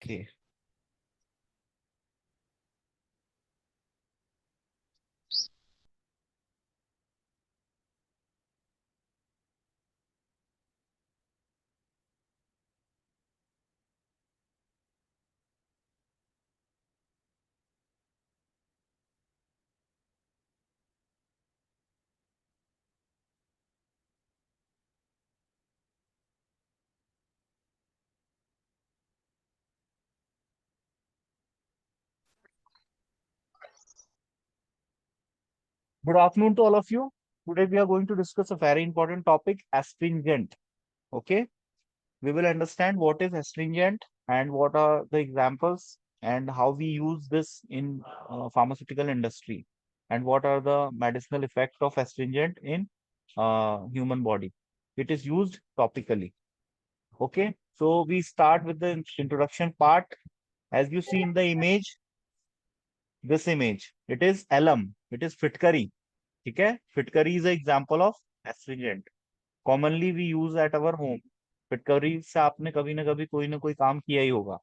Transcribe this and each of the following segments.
Okay. Good afternoon to all of you. Today we are going to discuss a very important topic, astringent. Okay. We will understand what is astringent and what are the examples and how we use this in pharmaceutical industry and what are the medicinal effects of astringent in human body. It is used topically. Okay. So we start with the introduction part. As you see in the image, this image, it is alum. It is fitkari. ठीक है, फिटकरी is example of astringent, commonly we use at our home. फिटकरी से आपने कभी ना कोई काम किया ही होगा,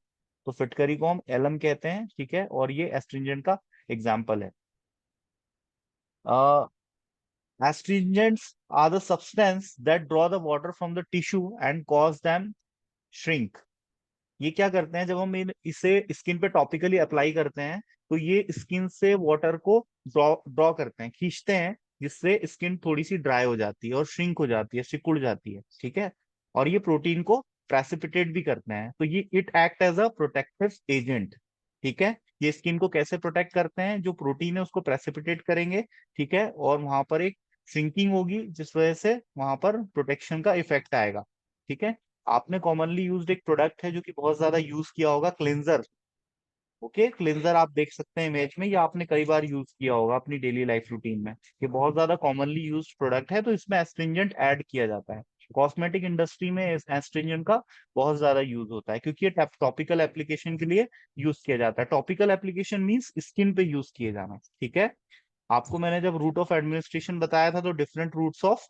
तो फिटकरी को हम एलम कहते हैं। ठीक है, और ये एस्ट्रिजेंट का एग्जाम्पल है। Astringents are the substance that draw the water from the tissue and cause them shrink. ये क्या करते हैं, जब हम इसे स्किन पे टॉपिकली अप्लाई करते हैं तो ये स्किन से वाटर को ड्रॉ ड्रॉ करते हैं, खींचते हैं, जिससे स्किन थोड़ी सी ड्राई हो जाती है और श्रिंक हो जाती है, सिकुड़ जाती है। ठीक है, और ये प्रोटीन को प्रेसिपिटेट भी करते हैं, तो ये it act as a protective agent. ठीक है, ये स्किन को कैसे प्रोटेक्ट करते हैं, जो प्रोटीन है उसको प्रेसिपिटेट करेंगे। ठीक है, और वहां पर एक श्रिंकिंग होगी जिस वजह से वहां पर प्रोटेक्शन का इफेक्ट आएगा। ठीक है, आपने कॉमनली यूज्ड एक प्रोडक्ट है जो कि बहुत ज्यादा यूज किया होगा, क्लिंजर। ओके, क्लिंजर आप देख सकते हैं इमेज में, ये आपने कई बार यूज किया होगा अपनी डेली लाइफ रूटीन में। ये बहुत ज्यादा कॉमनली यूज्ड प्रोडक्ट है, तो इसमें एस्ट्रिंजेंट ऐड किया जाता है। कॉस्मेटिक इंडस्ट्री में एस्ट्रिंजेंट का बहुत ज्यादा यूज होता है, क्योंकि ये टॉपिकल एप्लीकेशन के लिए यूज किया जाता है। टॉपिकल एप्लीकेशन मींस स्किन पे यूज किए जाना। ठीक है, आपको मैंने जब रूट ऑफ एडमिनिस्ट्रेशन बताया था तो different routes of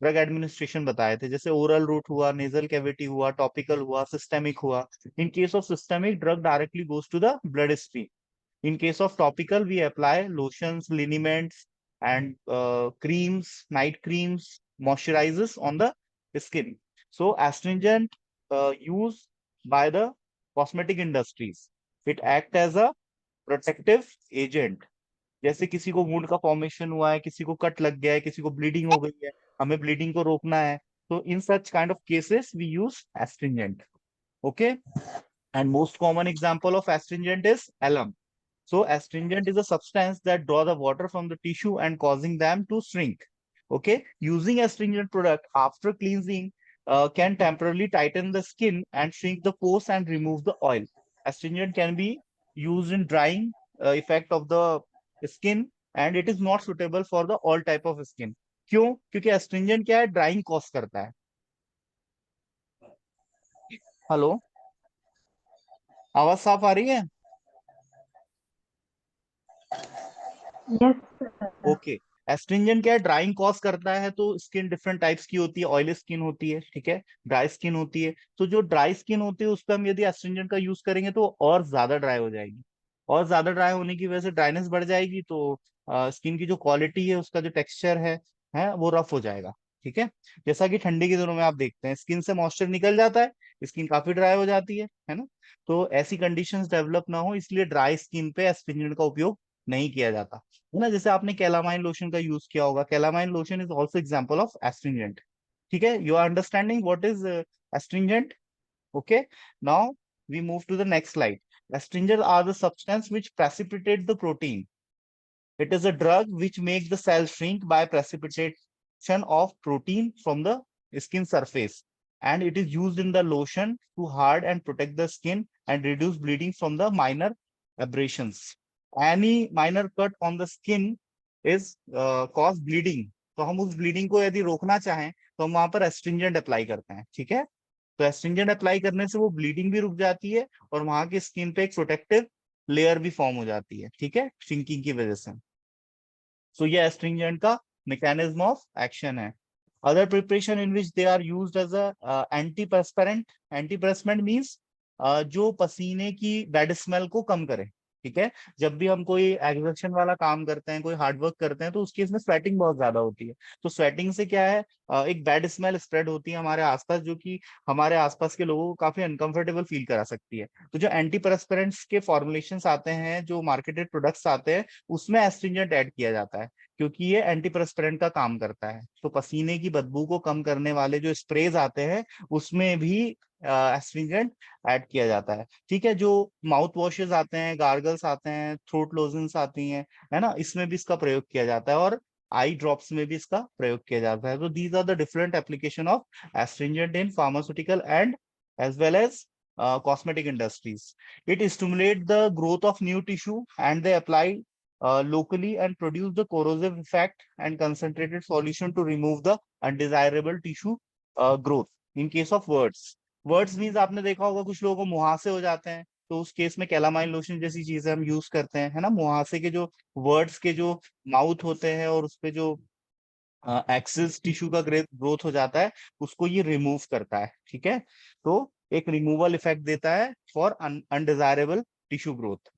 drug administration बताए थे, जैसे ओरल रूट हुआ, नेजल कैविटी हुआ, टॉपिकल हुआ, सिस्टेमिक हुआ। In case of systemic, drug directly goes to the blood stream. In case of topical, we apply lotions, liniments, and creams, night creams, moisturizers on the skin. So, astringent used by the cosmetic industries. It act as a protective agent. जैसे किसी को wound का formation हुआ है, किसी को cut लग गया है, किसी को ब्लीडिंग हो गई है, हमें ब्लीडिंग को रोकना है, तो in such kind of cases we use astringent. Okay, and most common example of astringent is alum. So astringent is a substance that draw the water from the tissue and causing them to shrink. Okay, using astringent product after cleansing can temporarily tighten the skin and shrink the pores and remove the oil. Astringent can be used in drying effect of the skin and it is not suitable for the all type of skin. क्यों? क्योंकि astringent क्या है, drawing cause करता है। Hello, आवाज साफ आ रही है? Yes sir. ओके, एस्ट्रिंजेंट क्या है, ड्राइंग कॉज करता है, तो स्किन डिफरेंट टाइप्स की होती है। ऑयली स्किन होती है, ठीक है, ड्राई स्किन होती है। तो जो ड्राई स्किन होती है उस पर हम यदि एस्ट्रिंजेंट का यूज करेंगे तो और ज्यादा ड्राई हो जाएगी, और ज्यादा ड्राई होने की वजह से ड्राइनेस बढ़ जाएगी, तो स्किन की जो क्वालिटी है, उसका जो टेक्सचर है वो रफ हो जाएगा। ठीक है, जैसा कि ठंडी के दिनों में आप देखते हैं स्किन से मॉइस्चर निकल जाता है, स्किन काफी ड्राई हो जाती है ना। तो ऐसी कंडीशंस डेवलप ना हो इसलिए ड्राई स्किन पे एस्ट्रिंजेंट का उपयोग नहीं किया जाता है ना। जैसे आपने कैलामाइन लोशन का यूज किया होगा, calamine lotion is also example of astringent. ठीक है, you are understanding what is astringent? Okay, now we move to the next slide. Astringents are the substance which precipitate the protein. It is a drug which makes the cell shrink by precipitation of protein from the skin surface, and it is used in the lotion to hard and protect the skin and reduce bleeding from the minor abrasions. Any minor cut on the skin is cause bleeding. तो हम उस bleeding को यदि रोकना चाहें तो हम वहां पर एस्ट्रिंजेंट अप्लाई करते हैं। ठीक है, तो एस्ट्रिंजेंट अप्लाई करने से वो ब्लीडिंग भी रुक जाती है और वहां की स्किन पे एक प्रोटेक्टिव लेयर भी फॉर्म हो जाती है। ठीक है, श्रिंकिंग की वजह से। सो ये एस्ट्रिंजेंट का मैकेनिज्म ऑफ एक्शन है। Other preparation in which they are used as a antiperspirant. Antiperspirant means जो पसीने की बैड स्मेल को कम करे। ठीक है, जब भी हम कोई एग्जर्शन वाला काम करते हैं, कोई हार्ड वर्क करते हैं, तो उस केस में स्वेटिंग बहुत ज्यादा होती है। तो स्वेटिंग से क्या है, एक बैड स्मेल स्प्रेड होती है हमारे आसपास, जो कि हमारे आसपास के लोगों को काफी अनकंफर्टेबल फील करा सकती है। तो जो एंटी परस्पिरेंट्स के फॉर्मुलेशंस आते हैं, जो मार्केटेड प्रोडक्ट्स आते हैं, उसमें एस्ट्रिंजेंट ऐड किया जाता है, क्योंकि ये एंटी परस्पिरेंट का काम करता है। तो पसीने की बदबू को कम करने वाले जो स्प्रेज आते हैं, उसमें भी एस्ट्रिंजेंट ऐड किया जाता है। ठीक है, जो माउथ वॉशेस आते हैं, गार्गल्स आते हैं, थ्रोट लोजेंस आती हैं, है ना, इसमें भी इसका प्रयोग किया जाता है, और आई ड्रॉप्स में भी इसका प्रयोग किया जाता है। तो these are the different application of astringent in pharmaceutical and as well as cosmetic industries. It stimulate the growth of new tissue, and they apply locally and produce the corrosive effect and concentrated solution to remove the undesirable tissue growth. In case of words, words means आपने देखा होगा कुछ लोगों को मुहासे हो जाते हैं, तो उस केस में कैलामाइन लोशन जैसी चीजें हम यूज करते हैं, है ना। मुहासे के जो वर्ड्स के जो माउथ होते हैं, और उसपे जो एक्सिस टिश्यू का ग्रोथ हो जाता है, उसको ये रिमूव करता है। ठीक है, तो एक रिमूवल इफेक्ट देता है फॉर अनडिजायरेबल टिश्यू ग्रोथ।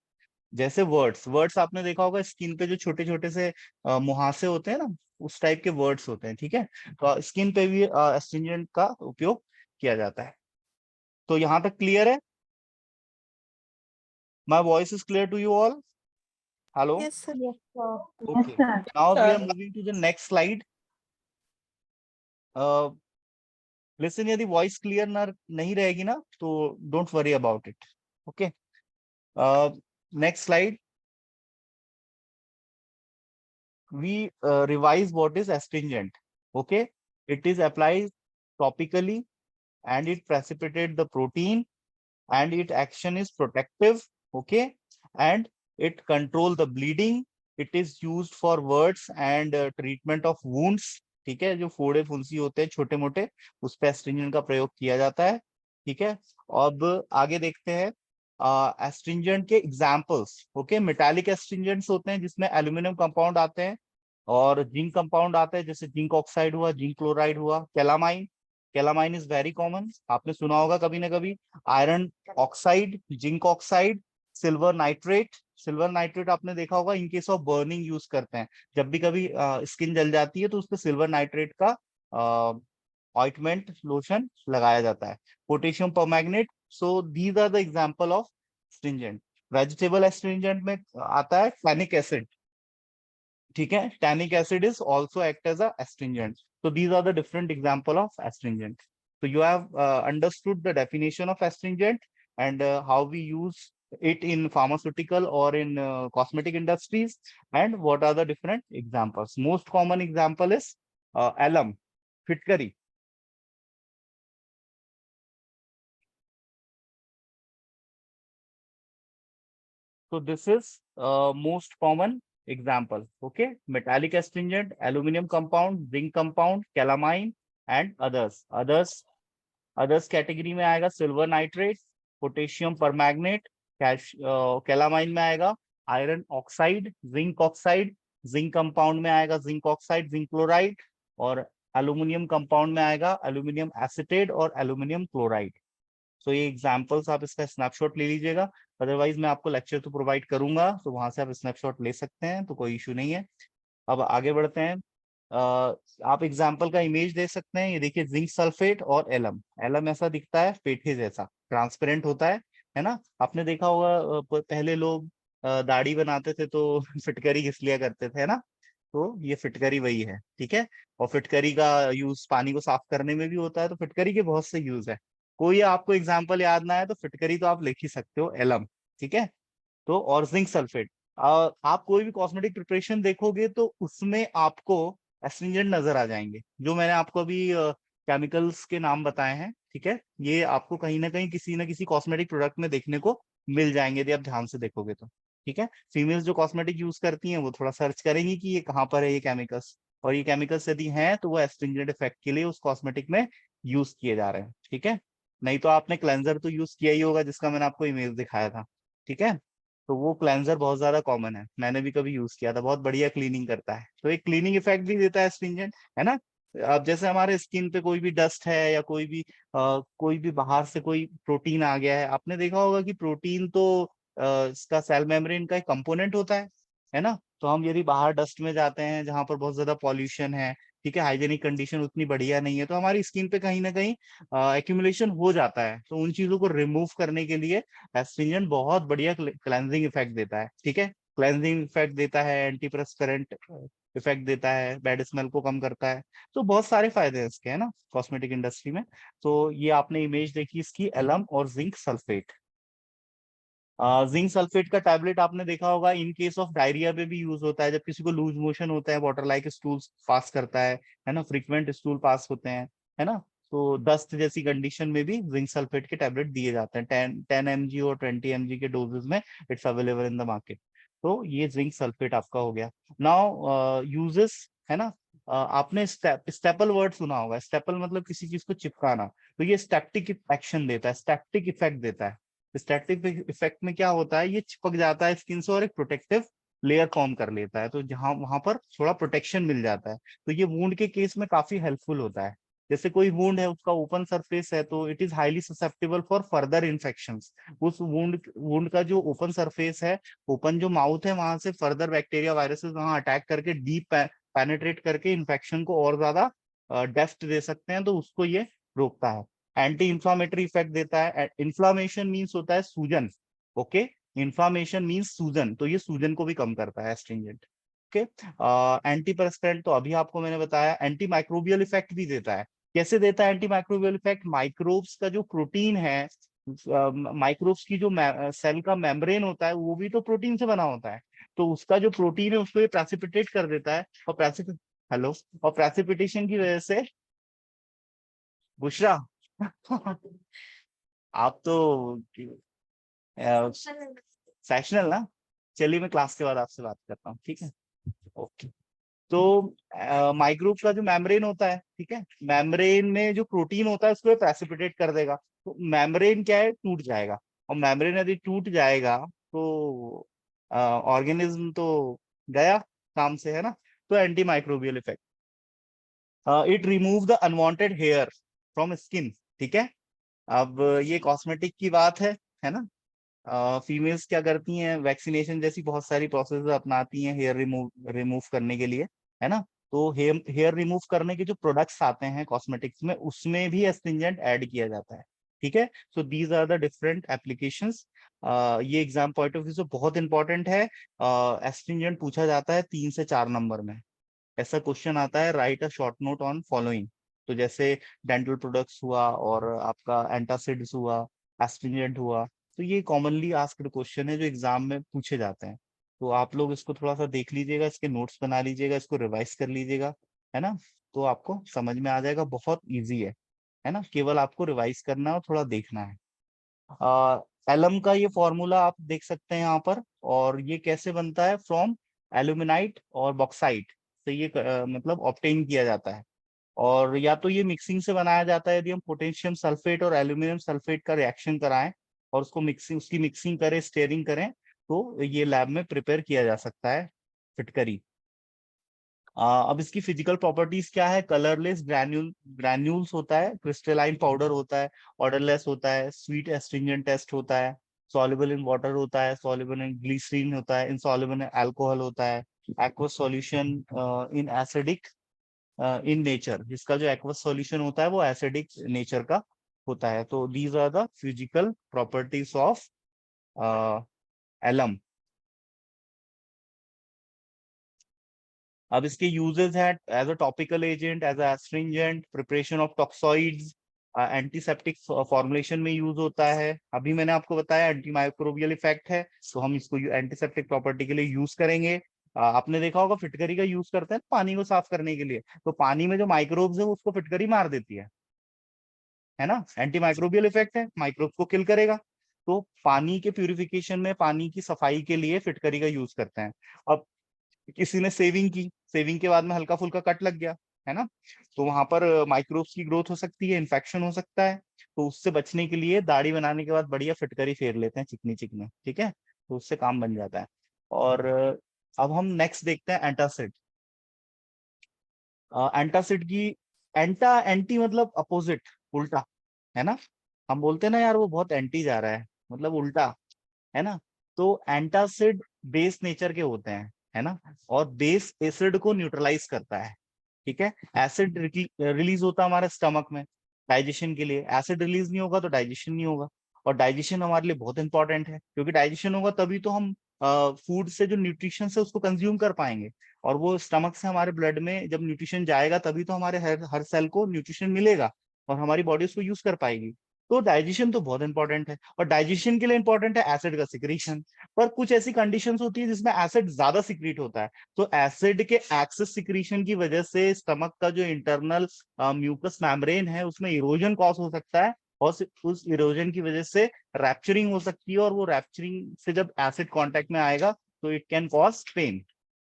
जैसे वर्ड्स वर्ड्स आपने देखा होगा स्किन पे जो छोटे छोटे से मुहासे होते हैं ना, उस टाइप के वर्ड्स होते हैं। ठीक है, तो स्किन पे भी एस्ट्रिंजेंट का उपयोग किया जाता है। तो यहाँ तक क्लियर है? My voice is clear to you all? Hello? Yes, sir. Yes, sir. Yes, Okay. sir. Now we are Sir. moving to the next slide. Uh, Listen, यदि voice clear ना नहीं रहेगी ना, तो don't worry about it. Okay. Next slide. We revise what is astringent. Okay. It is applied topically, and it precipitate the protein, and its action is protective. Okay, and it control the bleeding. It is used for words and treatment of wounds. ठीक है, जो फोड़े फुंसी होते हैं छोटे मोटे, उस पे एस्ट्रिंजेंट का प्रयोग किया जाता है। ठीक है, अब आगे देखते हैं एस्ट्रिंजेंट के एग्जाम्पल्स। ओके, मेटालिक एस्ट्रिंजेंट्स होते हैं जिसमें एल्यूमिनियम कंपाउंड आते हैं, और जिंक कंपाउंड आते हैं, जैसे जिंक ऑक्साइड हुआ, जिंक क्लोराइड हुआ। Calamine, calamine is very common, आपने सुना होगा कभी ना कभी। Iron oxide, zinc oxide, silver nitrate. Silver nitrate आपने देखा होगा इन केस ऑफ बर्निंग यूज करते हैं, जब भी कभी स्किन जल जाती है तो उस पर सिल्वर नाइट्रेट का ऑइंटमेंट लोशन लगाया जाता है। Potassium permanganate. So these are the example of astringent. Vegetable astringent में आता है टैनिक एसिड। ठीक है, tannic acid is also act as a astringent. So these are the different example of astringent. So you have understood the definition of astringent, and how we use it in pharmaceutical or in cosmetic industries, and what are the different examples. Most common example is alum, fitkari. So this is most common example. Okay, metallic astringent, aluminum compound, zinc compound, calamine, and others. Others category में आएगा silver nitrate, potassium परमैग्नेट, calamine में आएगा iron oxide, zinc compound में आएगा zinc oxide, zinc chloride, और aluminium compound में आएगा aluminium acetate और एल्यूमिनियम क्लोराइड। सो ये एग्जांपल्स, आप इसका स्नैपशॉट ले लीजिएगा। अदरवाइज मैं आपको लेक्चर तो प्रोवाइड करूंगा, तो वहां से आप स्नैपशॉट ले सकते हैं, तो कोई इशू नहीं है। अब आगे बढ़ते हैं। आप एग्जाम्पल का इमेज दे सकते हैं, ये देखिए जिंक सल्फेट और एलम। एलम ऐसा दिखता है पेठे जैसा, ट्रांसपेरेंट होता है ना। आपने देखा होगा पहले लोग दाढ़ी बनाते थे तो फिटकरी घिस लिया करते थे, है ना। तो ये फिटकरी वही है। ठीक है, और फिटकरी का यूज पानी को साफ करने में भी होता है, तो फिटकरी के बहुत से यूज है। कोई आपको एग्जाम्पल याद ना है तो फिटकरी तो आप लिख ही सकते हो, एलम। ठीक है, तो और जिंक सल्फेट। आप कोई भी कॉस्मेटिक प्रिपरेशन देखोगे तो उसमें आपको एस्ट्रिंजेंट नजर आ जाएंगे, जो मैंने आपको अभी केमिकल्स के नाम बताए हैं। ठीक है, ये आपको कहीं ना किसी कॉस्मेटिक प्रोडक्ट में देखने को मिल जाएंगे यदि आप ध्यान से देखोगे तो। ठीक है, फीमेल्स जो कॉस्मेटिक यूज करती हैं वो थोड़ा सर्च करेंगी कि ये कहाँ पर है ये केमिकल्स, और ये केमिकल्स यदि हैं तो वो एस्ट्रिंजेंट इफेक्ट के लिए उस कॉस्मेटिक में यूज किए जा रहे हैं। ठीक है, नहीं तो आपने क्लेंजर तो यूज किया ही होगा जिसका मैंने आपको इमेज दिखाया था। ठीक है, तो वो क्लेंजर बहुत ज्यादा कॉमन है, मैंने भी कभी यूज किया था, बहुत बढ़िया क्लीनिंग करता है, तो एक क्लीनिंग इफेक्ट भी देता है स्ट्रिंजेंट, है ना। अब जैसे हमारे स्किन पे कोई भी डस्ट है या कोई भी बाहर से कोई प्रोटीन आ गया है, आपने देखा होगा कि प्रोटीन तो इसका सेल मेम्ब्रेन का एक कंपोनेंट होता है ना। तो हम यदि बाहर डस्ट में जाते हैं जहां पर बहुत ज्यादा पॉल्यूशन है, ठीक है, हाइजेनिक कंडीशन उतनी बढ़िया नहीं है, तो हमारी स्किन पे कहीं ना कहीं एक्यूमुलेशन हो जाता है। तो उन चीजों को रिमूव करने के लिए एस्ट्रिंजेंट बहुत बढ़िया क्लेंजिंग इफेक्ट देता है, ठीक है। क्लेंजिंग इफेक्ट देता है, एंटी परस्पिरेंट इफेक्ट देता है, बैड स्मेल को कम करता है। तो बहुत सारे फायदे हैं इसके, है ना, कॉस्मेटिक इंडस्ट्री में। तो ये आपने इमेज देखी इसकी, एलम और जिंक सल्फेट। जिंक सल्फेट का टैबलेट आपने देखा होगा इन केस ऑफ डायरिया में भी यूज होता है, जब किसी को लूज मोशन होता है, वाटर लाइक स्टूल पास करता है ना, फ्रीक्वेंट स्टूल पास होते हैं, है ना। तो दस्त जैसी कंडीशन में भी जिंक सल्फेट के टैबलेट दिए जाते हैं, 10 mg और 20 mg के डोजेज में। It's available in the market. तो ये जिंक सल्फेट आपका हो गया। नाउ यूजेस, है ना। आपने स्टेपल वर्ड सुना होगा। स्टेपल मतलब किसी चीज को चिपकाना। तो ये स्टैटिक एक्शन देता है, स्टैटिक इफेक्ट देता है। स्टैटिक इफेक्ट में क्या होता है, ये चिपक जाता है स्किन से और एक प्रोटेक्टिव लेयर फॉर्म कर लेता है, तो जहां वहां पर थोड़ा प्रोटेक्शन मिल जाता है। तो ये वुंड के केस में काफी हेल्पफुल होता है। जैसे कोई वुंड है, उसका ओपन सरफेस है, तो it is highly susceptible for further infections. उस वुंड वुंड का जो ओपन सरफेस है, ओपन जो माउथ है, वहां से फर्दर बैक्टीरिया वायरसेस वहां अटैक करके डीप पेनेट्रेट करके इन्फेक्शन को और ज्यादा डेप्थ दे सकते हैं, तो उसको ये रोकता है। एंटी इंफ्लामेटरी इफेक्ट देता है। इन्फ्लामेशन मीन्स होता है सूजन, ओके। इन्फ्लामेशन मीन्स सूजन, तो ये सूजन को भी कम करता है एस्ट्रिंजेंट, ओके। एंटी परस्पेरेंट तो अभी आपको मैंने बताया। एंटी माइक्रोबियल इफेक्ट भी देता है। कैसे देता है एंटी माइक्रोबियल इफेक्ट? माइक्रोब्स का जो प्रोटीन है, माइक्रोब्स की जो सेल का मेम्ब्रेन होता है, वो भी तो प्रोटीन से बना होता है। तो उसका जो प्रोटीन है उसको ये प्रेसिपिटेट कर देता है, और हेलो, और प्रेसिपिटेशन की वजह से, बुशरा आप तो सेक्शनल ना। चलिए मैं क्लास के बाद आपसे बात करता हूँ, ठीक है, ओके। तो माइक्रोब का जो मेम्ब्रेन होता है, ठीक है, मेम्ब्रेन में जो प्रोटीन होता है उसको प्रेसिपिटेट कर देगा। तो मेम्ब्रेन क्या है, टूट जाएगा। और मेम्ब्रेन यदि टूट जाएगा तो ऑर्गेनिज्म तो गया काम से, है ना। तो anti microbial effect, it remove the unwanted hair from skin, ठीक है। अब ये कॉस्मेटिक की बात है ना। फीमेल्स क्या करती हैं, वैक्सीनेशन जैसी बहुत सारी प्रोसेस अपनाती हैं हेयर रिमूव रिमूव करने के लिए, है ना। तो हेयर हेयर रिमूव करने के जो प्रोडक्ट्स आते हैं कॉस्मेटिक्स में, उसमें भी एस्ट्रिंजेंट ऐड किया जाता है, ठीक है। So these are the different applications. ये एग्जाम पॉइंट ऑफ व्यू से बहुत इंपॉर्टेंट है। एस्ट्रिंजेंट पूछा जाता है 3 से 4 नंबर में। ऐसा क्वेश्चन आता है, right a short note on following. तो जैसे डेंटल प्रोडक्ट्स हुआ, और आपका एंटासिड्स हुआ, एस्ट्रिंजेंट हुआ। तो ये कॉमनली आस्क्ड क्वेश्चन है जो एग्जाम में पूछे जाते हैं। तो आप लोग इसको थोड़ा सा देख लीजिएगा, इसके नोट्स बना लीजिएगा, इसको रिवाइज कर लीजिएगा, है ना। तो आपको समझ में आ जाएगा, बहुत इजी है ना। केवल आपको रिवाइज करना है और थोड़ा देखना है। एलम का ये फॉर्मूला आप देख सकते हैं यहाँ पर। और ये कैसे बनता है, फ्रॉम एल्यूमिनाइट और बॉक्साइट से ये मतलब ऑब्टेन किया जाता है। और या तो ये मिक्सिंग से बनाया जाता है, यदि हम पोटेशियम सल्फेट और एल्यूमिनियम सल्फेट का रिएक्शन कराएं और उसकी मिक्सिंग करें, स्टेयरिंग करें, तो ये लैब में प्रिपेयर किया जा सकता है फिटकरी। अब इसकी फिजिकल प्रॉपर्टीज क्या है, कलरलेस ग्रैन्यूल्स होता है, क्रिस्टलाइन पाउडर होता है, ऑर्डरलेस होता है, स्वीट एस्ट्रिंजेंट टेस्ट होता है, सॉल्युबल इन वाटर होता है, सॉल्युबल इन ग्लिसरीन होता है, इनसॉल्युबल इन अल्कोहल होता है, aqueous solution in acidic in nature. जिसका जो एक्वस सॉल्यूशन होता है वो एसिडिक नेचर का होता है। तो these are the physical properties of alum. अब इसके यूजेस हैं, as a topical agent, as a astringent, preparation of toxoids, antiseptic formulation में यूज होता है। अभी मैंने आपको बताया एंटी माइक्रोबियल इफेक्ट है, तो हम इसको एंटीसेप्टिक प्रॉपर्टी के लिए यूज करेंगे। आपने देखा होगा फिटकरी का यूज करते हैं पानी को साफ करने के लिए, तो पानी में जो माइक्रोब्स है उसको फिटकरी मार देती है ना। एंटी माइक्रोबियल इफेक्ट है, माइक्रोब्स को किल करेगा। तो पानी के प्यूरिफिकेशन में, पानी की सफाई के लिए फिटकरी का यूज करते हैं। अब किसी ने सेविंग की, सेविंग के बाद में हल्का फुल्का कट लग गया, है ना, तो वहां पर माइक्रोब्स की ग्रोथ हो सकती है, इन्फेक्शन हो सकता है। तो उससे बचने के लिए दाढ़ी बनाने के बाद बढ़िया फिटकरी फेर लेते हैं चिकनी चिकनी, ठीक है, तो उससे काम बन जाता है। और अब हम नेक्स्ट देखते हैं एंटासिड। एंटासिड की एंटी मतलब अपोजिट, उल्टा, है ना। हम बोलते हैं ना यार वो बहुत एंटी जा रहा है, मतलब उल्टा, है ना। तो एंटासिड बेस नेचर के होते हैं, है ना। और बेस एसिड को न्यूट्रलाइज करता है, ठीक है। एसिड रिलीज होता है हमारे स्टमक में डाइजेशन के लिए, एसिड रिलीज नहीं होगा तो डाइजेशन नहीं होगा। और डाइजेशन हमारे लिए बहुत इंपॉर्टेंट है, क्योंकि डाइजेशन होगा तभी तो हम फूड से जो न्यूट्रिशन है उसको कंज्यूम कर पाएंगे। और वो स्टमक से हमारे ब्लड में जब न्यूट्रिशन जाएगा तभी तो हमारे हर सेल को न्यूट्रिशन मिलेगा और हमारी बॉडी उसको यूज कर पाएगी। तो डाइजेशन तो बहुत इंपॉर्टेंट है, और डाइजेशन के लिए इंपॉर्टेंट है एसिड का सिक्रीशन। पर कुछ ऐसी कंडीशंस होती है जिसमें एसिड ज्यादा सिक्रीट होता है, तो एसिड के एक्सेस सिक्रीशन की वजह से स्टमक का जो इंटरनल म्यूकस मेम्ब्रेन है उसमें इरोजन कॉज हो सकता है, और उस इरोजन की वजह से रैप्चरिंग हो सकती है, और वो रैप्चरिंग से जब एसिड कांटेक्ट में आएगा तो इट कैन कॉज पेन।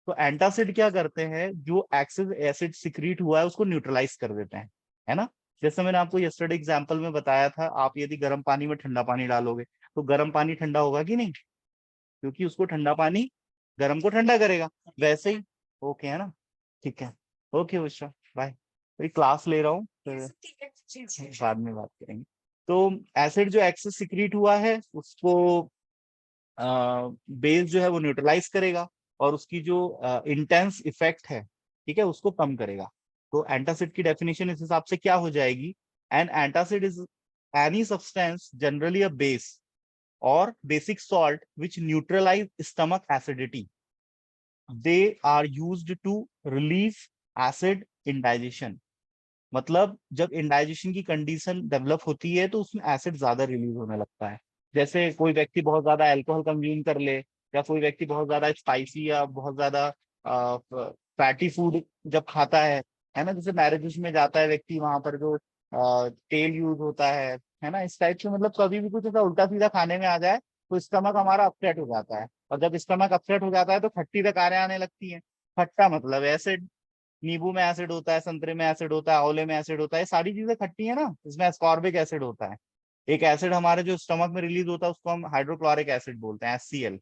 तो एंटासिड क्या करते हैं, जो एक्सेस एसिड सिक्रीट हुआ है उसको न्यूट्रलाइज कर देते हैं, है ना। जैसे मैंने आपको यस्टरडे एग्जांपल में बताया था, आप यदि गर्म पानी में ठंडा पानी डालोगे तो गर्म पानी ठंडा होगा कि नहीं, क्योंकि उसको ठंडा पानी गर्म को ठंडा करेगा, वैसे ही। ओके है ना, ठीक है। Okay Bushra, bye. तो क्लास ले रहा हूँ, फिर बाद में बात करेंगे। तो एसिड जो एक्सेस सिक्रीट हुआ है उसको बेस जो है वो न्यूट्रलाइज करेगा, और उसकी जो इंटेंस इफेक्ट है, ठीक है, उसको कम करेगा। तो एंटासिड की डेफिनेशन इस हिसाब से क्या हो जाएगी, an antacid is any substance generally a base और basic salt which neutralize stomach acidity, they are used to relieve acid in digestion. मतलब जब इंडाइजेशन की कंडीशन डेवलप होती है तो उसमें एसिड ज्यादा रिलीज होने लगता है। जैसे कोई व्यक्ति बहुत ज्यादा अल्कोहल कंज्यूम कर ले, या कोई व्यक्ति बहुत ज्यादा स्पाइसी या बहुत ज्यादा फैटी फूड जब खाता है ना, जैसे मैरिजेस में जाता है व्यक्ति, वहां पर जो तेल यूज होता है ना, इस टाइप से, मतलब कभी भी कुछ ऐसा उल्टा सीधा खाने में आ जाए तो स्टमक हमारा अपसेट हो जाता है, और जब स्टमक अपसेट हो जाता है तो खट्टी डकारें आने लगती हैं। खट्टा मतलब एसिड, नींबू में एसिड होता है, संतरे में एसिड होता है, आंवले में एसिड होता है, ये सारी चीजें खट्टी है ना, इसमें एस्कॉर्बिक एसिड होता है। एक एसिड हमारे जो स्टमक में रिलीज होता है उसको हम हाइड्रोक्लोरिक एसिड बोलते हैं, HCl,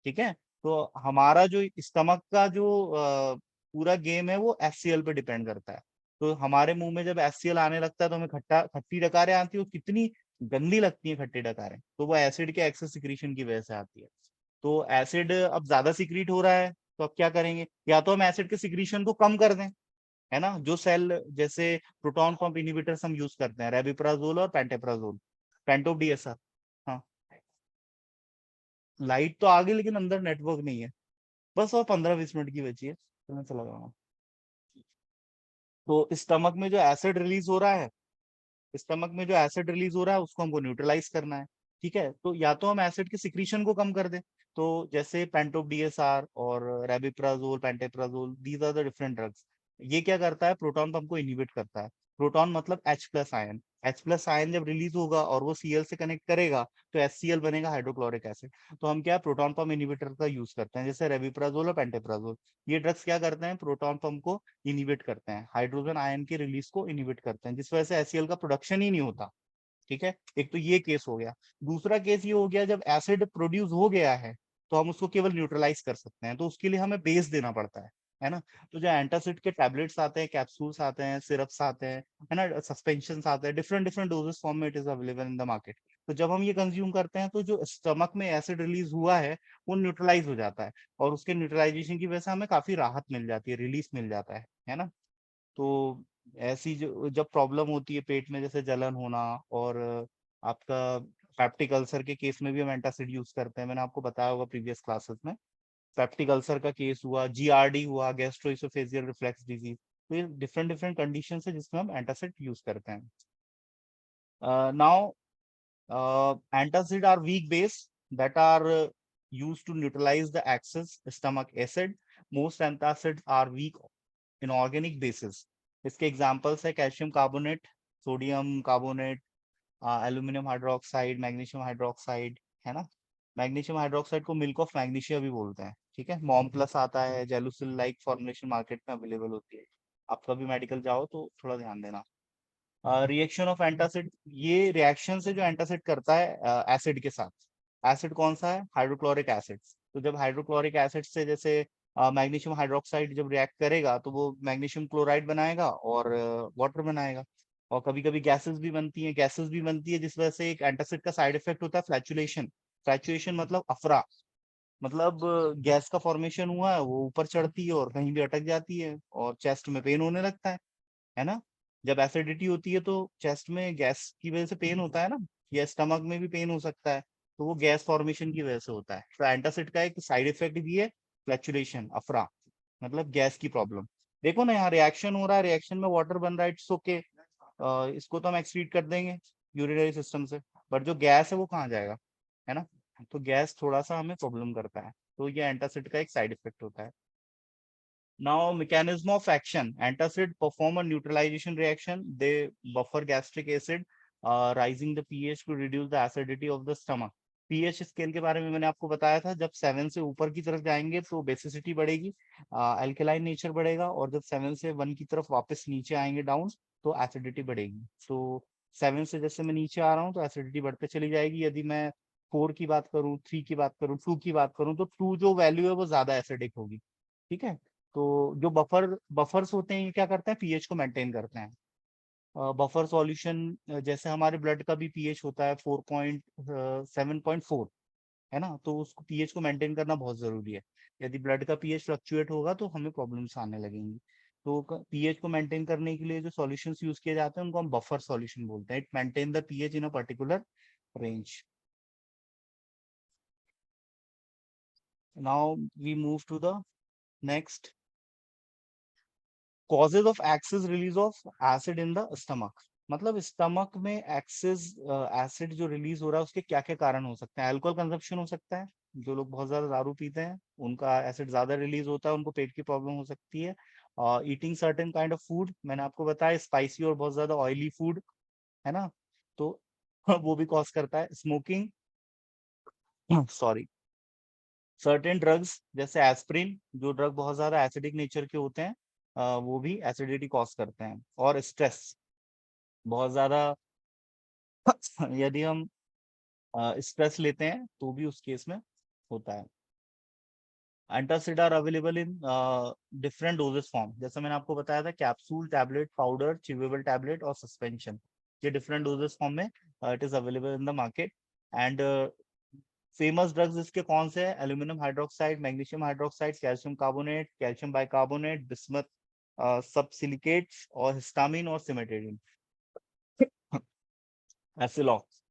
ठीक है। तो हमारा जो स्टमक का जो पूरा गेम है वो HCl पे डिपेंड करता है। तो हमारे मुंह में जब HCl आने लगता है तो हमें खट्टी डकारें आती है, वो कितनी गंदी लगती है खट्टी डकारें, तो वो एसिड के एक्सेस सिक्रीशन की वजह से आती है। तो एसिड अब ज्यादा सिक्रीट हो रहा है, तो अब क्या करेंगे, या तो हम एसिड के सिक्रीशन को कम कर दें, है ना। जो सेल जैसे प्रोटॉन पंप इनहिबिटर्स हम यूज करते हैं, रेबिप्राजोल और पेंटेप्राजोल, पेंटोप डीएसआर। हाँ, लाइट तो आ गई लेकिन अंदर नेटवर्क नहीं है। बस और 15-20 मिनट की बची है, तो मैं चला जाऊंगा। तो स्टमक में जो एसिड रिलीज हो रहा है, स्टमक में जो एसिड रिलीज हो रहा है उसको हमको न्यूट्रलाइज करना है, ठीक है। तो या तो हम एसिड के सिक्रीशन को कम कर दें, तो जैसे पेंटोप डीएसआर और rabeprazole, pantoprazole, these are the different drugs. ये क्या करता है, प्रोटॉन पंप को इनहिबिट करता है। प्रोटॉन मतलब H+ आयन, H+ आयन जब रिलीज होगा और वो Cl से कनेक्ट करेगा तो HCl बनेगा, हाइड्रोक्लोरिक एसिड। तो हम क्या प्रोटॉन पंप इनहिबिटर का यूज करते हैं, जैसे रेबिप्राजोल और पेंटेप्राजोल। ये ड्रग्स क्या करते हैं, प्रोटॉन पंप को इनहिबिट करते हैं, हाइड्रोजन आयन की रिलीज को इनहिबिट करते हैं, जिस वजह से HCl का प्रोडक्शन ही नहीं होता, ठीक है। एक तो ये केस हो गया। दूसरा केस ये हो गया, जब एसिड प्रोड्यूस हो गया है तो हम उसको केवल न्यूट्रलाइज कर सकते हैं, तो उसके लिए हमें बेस देना पड़ता है ना। तो जो एंटासिड के टैबलेट्स आते हैं, कैप्सूल्स आते हैं, सिरप्स आते हैं, है ना, सस्पेंशन आते हैं, डिफरेंट डिफरेंट डोजेस फॉर्म में it is available in the market. तो जब हम ये कंज्यूम करते हैं तो जो स्टमक में एसिड रिलीज हुआ है वो न्यूट्रलाइज हो जाता है, और उसके न्यूट्रलाइजेशन की वजह से हमें काफी राहत मिल जाती है, रिलीफ मिल जाता है ना। तो ऐसी जो जब प्रॉब्लम होती है पेट में, जैसे जलन होना, और आपका पेप्टिक अल्सर के केस में भी हम एंटासिड यूज करते हैं, मैंने आपको बताया होगा प्रीवियस क्लासेस में। पेप्टिक अल्सर का केस हुआ, GRD हुआ, गैस्ट्रोइसोफेजियल रिफ्लेक्स डिजीज, तो ये डिफरेंट डिफरेंट कंडीशन है जिसमें हम एंटासिड यूज करते हैं। Now antacid are weak base that are used to neutralize the excess stomach acid. Most antacids are weak inorganic bases. इसके एग्जांपल्स है calcium carbonate, sodium carbonate, aluminium hydroxide, magnesium hydroxide, है ना। Magnesium hydroxide को milk of magnesia भी बोलते हैं, ठीक है। मॉम प्लस आता है, जेलुसिल लाइक फॉर्मुलेशन मार्केट में अवेलेबल होती है। आप कभी मेडिकल जाओ तो थोड़ा ध्यान देना। रिएक्शन ऑफ एंटासिड, ये रिएक्शन से जो एंटासिड करता है एसिड के साथ। एसिड कौन सा है, हाइड्रोक्लोरिक एसिड। तो जब हाइड्रोक्लोरिक एसिड से जैसे मैग्नीशियम हाइड्रोक्साइड जब रिएक्ट करेगा तो वो मैग्नीशियम क्लोराइड बनाएगा और वाटर बनाएगा। और कभी कभी गैसेस भी बनती है जिस वजह से एक एंटासिड का साइड इफेक्ट होता है फ्लैचुलेशन। फ्लैचुलेशन मतलब अफरा, मतलब गैस का फॉर्मेशन हुआ है, वो ऊपर चढ़ती है और कहीं भी अटक जाती है और चेस्ट में पेन होने लगता है ना। जब एसिडिटी होती है तो चेस्ट में गैस की वजह से पेन होता है ना, या स्टमक में भी पेन हो सकता है, तो वो गैस फॉर्मेशन की वजह से होता है। तो एंटासिड का एक साइड इफेक्ट भी है फ्लैचुलेशन, अफरा, मतलब गैस की प्रॉब्लम। देखो ना यहाँ रिएक्शन हो रहा है, रिएक्शन में वाटर बन रहा है, इट्स ओके, इसको तो हम एक्सक्रीट कर देंगे यूरिनरी सिस्टम से, बट जो गैस है वो कहाँ जाएगा, है ना। तो गैस थोड़ा सा हमें प्रॉब्लम करता है, तो ये एंटासिड का एक साइड इफेक्ट होता है। Now, mechanism of action. Antacid perform a neutralization reaction. They buffer gastric acid, rising the pH to reduce the acidity of the stomach. pH scale के बारे में मैंने आपको बताया था, जब 7 से ऊपर की तरफ जाएंगे तो बेसिसिटी बढ़ेगी, अल्कलाइन नेचर बढ़ेगा, और जब 7 से 1 की तरफ वापस नीचे आएंगे डाउन तो एसिडिटी बढ़ेगी। तो 7 से जैसे मैं नीचे आ रहा हूँ तो एसिडिटी बढ़ते चली जाएगी। यदि मैं 4 की बात करूँ, 3 की बात करूँ, 2 की बात करूँ, तो 2 जो वैल्यू है वो ज्यादा एसिडिक होगी। ठीक है। तो जो बफर्स होते हैं ये क्या करते हैं, पीएच को मेंटेन करते हैं। बफर सॉल्यूशन, जैसे हमारे ब्लड का भी पीएच होता है 4.7.4, है ना, तो उसको पीएच को मेंटेन करना बहुत जरूरी है। यदि ब्लड का पीएच फ्लक्चुएट होगा तो हमें प्रॉब्लम्स आने लगेंगी। तो पीएच को मेंटेन करने के लिए जो सॉल्यूशंस यूज किए जाते हैं उनको हम बफर सॉल्यूशन बोलते हैं। It maintain the pH in a particular range. Now we move to the next, causes of excess release of acid in the stomach. मतलब स्टमक में एक्सेस एसिड जो रिलीज हो रहा है उसके क्या क्या कारण हो सकते हैं। अल्कोहल कंजप्शन हो सकता है, जो लोग बहुत ज्यादा दारू पीते हैं उनका एसिड ज्यादा रिलीज होता है, उनको पेट की प्रॉब्लम हो सकती है। Eating certain kind of food, मैंने आपको बताया स्पाइसी और बहुत ज्यादा ऑयली फूड, है ना, तो वो भी कॉज करता है। स्मोकिंग, सॉरी, सर्टेन ड्रग्स जैसे एस्प्रिन, जो ड्रग बहुत ज्यादा एसिडिक नेचर के होते हैं, वो भी एसिडिटी कॉज करते हैं। और स्ट्रेस बहुत ज्यादा यदि हम स्ट्रेस लेते हैं तो भी उस केस में होता है। Antacid are available in different doses form, जैसे मैंने आपको बताया था, capsule, tablet, powder, chewable tablet और सस्पेंशन। ये डिफरेंट डोजेस फॉर्म में it is available in the market. And famous drugs इसके कौन से हैं, aluminium hydroxide, magnesium hydroxide, calcium carbonate, calcium bicarbonate, bismuth sub silicates, और हिस्टामिन और cimetidine, Acilox.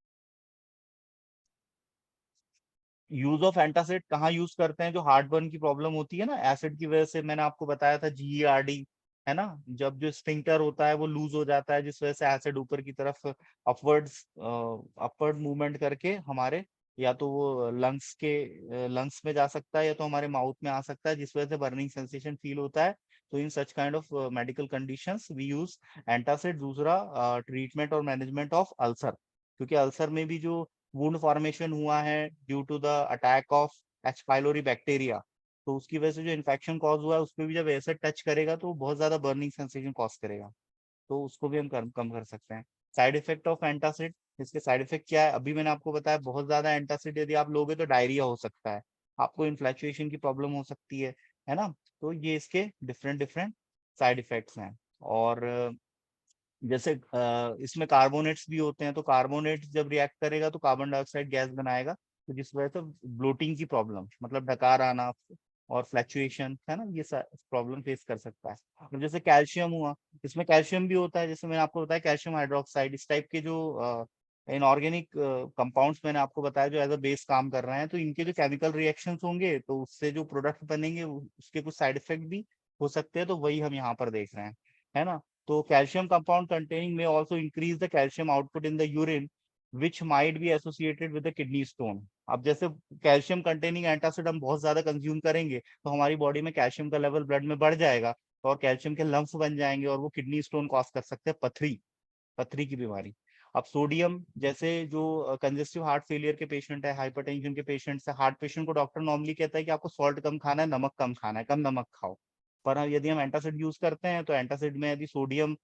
Use of antacid कहाँ यूज करते हैं, जो हार्ट बर्न की प्रॉब्लम होती है ना एसिड की वजह से, मैंने आपको बताया था जीईआरडी, है ना, जब जो स्फिंक्टर होता है वो लूज हो जाता है जिस वजह से एसिड ऊपर की तरफ अपवर्ड मूवमेंट करके हमारे, या तो वो लंग्स में जा सकता है या तो हमारे माउथ में आ सकता है, जिस वजह से बर्निंग सेंसेशन फील होता है। तो in such kind of medical conditions we use antacid. दूसरा, ट्रीटमेंट और मैनेजमेंट ऑफ अल्सर, क्योंकि अल्सर में भी जो वुंड फॉर्मेशन हुआ है due to the attack of H pylori bacteria, तो उसकी वजह से जो इन्फेक्शन कॉज हुआ है उसमें भी जब एसिड टच करेगा तो बहुत ज्यादा बर्निंग सेंसेशन कॉज करेगा, तो उसको भी हम कम कर सकते हैं। साइड इफेक्ट ऑफ एंटासिड, इसके साइड इफेक्ट क्या है, अभी मैंने आपको बताया, बहुत ज्यादा एंटासिड यदि आप लोगे तो डायरिया हो सकता है, आपको इन्फ्लैचुएशन की प्रॉब्लम हो सकती है ना। तो ये इसके डिफरेंट डिफरेंट साइड इफेक्ट्स हैं। और जैसे इसमें कार्बोनेट्स भी होते हैं, तो कार्बोनेट जब रिएक्ट करेगा तो कार्बन डाइऑक्साइड गैस बनाएगा, तो जिस वजह से ब्लोटिंग की प्रॉब्लम, मतलब डकार आना और फ्लैक्चुएशन, है ना, ये प्रॉब्लम फेस कर सकता है। और जैसे कैल्शियम हुआ, इसमें कैल्शियम भी होता है, जैसे मैंने आपको बताया कैल्शियम हाइड्रोक्साइड, इस टाइप के जो इनऑर्गेनिक कंपाउंड्स मैंने आपको बताया जो एज अ बेस काम कर रहे हैं, तो इनके जो केमिकल रिएक्शंस होंगे तो उससे जो प्रोडक्ट बनेंगे उसके कुछ साइड इफेक्ट भी हो सकते हैं, तो वही हम यहाँ पर देख रहे हैं, है ना। तो calcium compound containing may also increase the calcium output in the urine, which might be associated with the kidney stone। अब जैसे कैल्शियम कंटेनिंग एंटासिड हम बहुत ज्यादा कंज्यूम करेंगे तो हमारी बॉडी में कैल्शियम का लेवल ब्लड में बढ़ जाएगा, और कैल्शियम के लम्फ बन जाएंगे और वो किडनी स्टोन कॉज कर सकते हैं, पथरी, पथरी की बीमारी। अब सोडियम, जैसे जो कंजेस्टिव हार्ट फेलियर के पेशेंट है, हाइपरटेंशन के पेशेंट है, हार्ट पेशेंट को डॉक्टर नॉर्मली कहता है कि आपको सॉल्ट कम खाना है, नमक कम खाना है, कम नमक खाओ। पर यदि हम एंटासिड यूज करते हैं तो एंटासिड में यदि सोडियम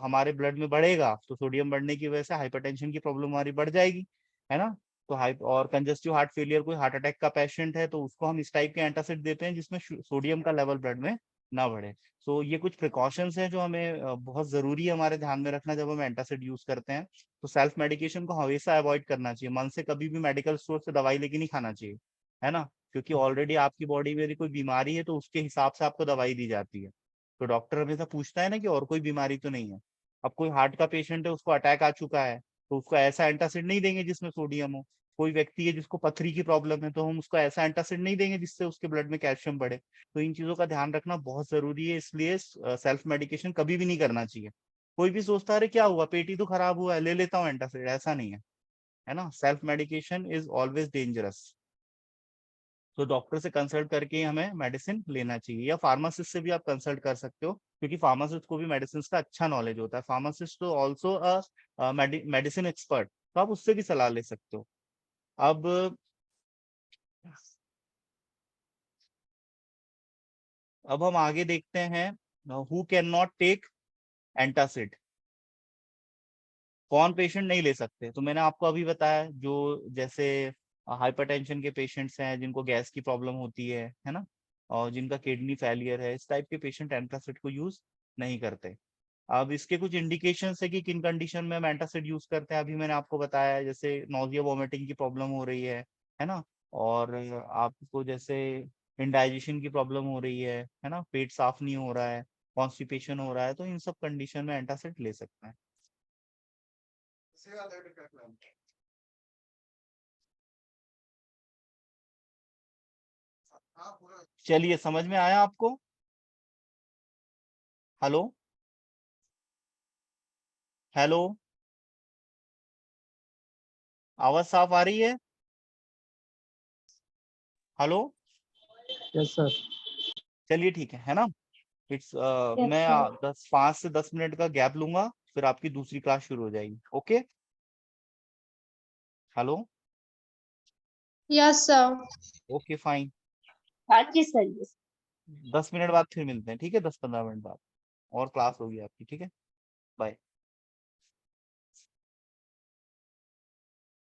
हमारे ब्लड में बढ़ेगा तो सोडियम बढ़ने की वजह से हाइपरटेंशन की प्रॉब्लम हमारी बढ़ जाएगी, है ना। तो और कंजेस्टिव हार्ट फेलियर, कोई हार्ट अटैक का पेशेंट है तो उसको हम इस टाइप के एंटासिड देते हैं जिसमें सोडियम का लेवल ब्लड में ना बढ़े। तो ये कुछ प्रिकॉशंस हैं जो हमें बहुत जरूरी है हमारे ध्यान में रखना जब हम एंटासिड यूज करते हैं। तो सेल्फ मेडिकेशन को हमेशा अवॉइड करना चाहिए, मन से कभी भी मेडिकल स्टोर से दवाई लेके नहीं खाना चाहिए, है ना, क्योंकि ऑलरेडी आपकी बॉडी में यदि कोई बीमारी है तो उसके हिसाब से आपको दवाई दी जाती है। तो डॉक्टर हमेशा पूछता है ना कि और कोई बीमारी तो नहीं है। अब कोई हार्ट का पेशेंट है, उसको अटैक आ चुका है, तो उसको ऐसा एंटासिड नहीं देंगे जिसमें सोडियम हो। कोई व्यक्ति है जिसको पथरी की प्रॉब्लम है, तो हम उसको ऐसा एंटासिड नहीं देंगे जिससे उसके ब्लड में कैल्शियम बढ़े। तो इन चीजों का ध्यान रखना बहुत जरूरी है, इसलिए सेल्फ मेडिकेशन कभी भी नहीं करना चाहिए। कोई भी सोचता है अरे क्या हुआ, पेट ही तो खराब हुआ है, ले लेता हूँ एंटासिड, ऐसा नहीं है ना। Self medication is always dangerous. तो डॉक्टर से कंसल्ट करके ही हमें मेडिसिन लेना चाहिए, या फार्मासिस्ट से भी आप कंसल्ट कर सकते हो, क्योंकि फार्मासिस्ट को भी मेडिसिन का अच्छा नॉलेज होता है। फार्मासिस्ट तो ऑल्सो मेडिसिन एक्सपर्ट, तो आप उससे भी सलाह ले सकते हो। अब हम आगे देखते हैं, who can not take antacid. कौन पेशेंट नहीं ले सकते, तो मैंने आपको अभी बताया, जो जैसे हाइपरटेंशन के पेशेंट्स हैं, जिनको गैस की प्रॉब्लम होती है ना, और जिनका किडनी फेलियर है, इस टाइप के पेशेंट एंटासिड को यूज नहीं करते। अब इसके कुछ इंडिकेशन है कि किन कंडीशन में हम एंटासिड यूज करते हैं, अभी मैंने आपको बताया, जैसे नोजिया वोमिटिंग की प्रॉब्लम हो रही है ना, और आपको जैसे इंडाइजेशन की प्रॉब्लम हो रही है ना, पेट साफ नहीं हो रहा है, कॉन्स्टिपेशन हो रहा है, तो इन सब कंडीशन में एंटासिड ले सकते हैं। चलिए, समझ में आया आपको? हेलो, हेलो, आवाज साफ आ रही है? हेलो। Yes sir. चलिए ठीक है ना। इट्स Yes, मैं sir. 5 से 10 मिनट का गैप लूंगा, फिर आपकी दूसरी क्लास शुरू हो जाएगी। Okay. Hello. Yes sir. Okay fine. हाँ जी सर। 10 मिनट बाद फिर मिलते हैं, ठीक है, 10-15 मिनट बाद, और क्लास होगी आपकी, ठीक है। बाय।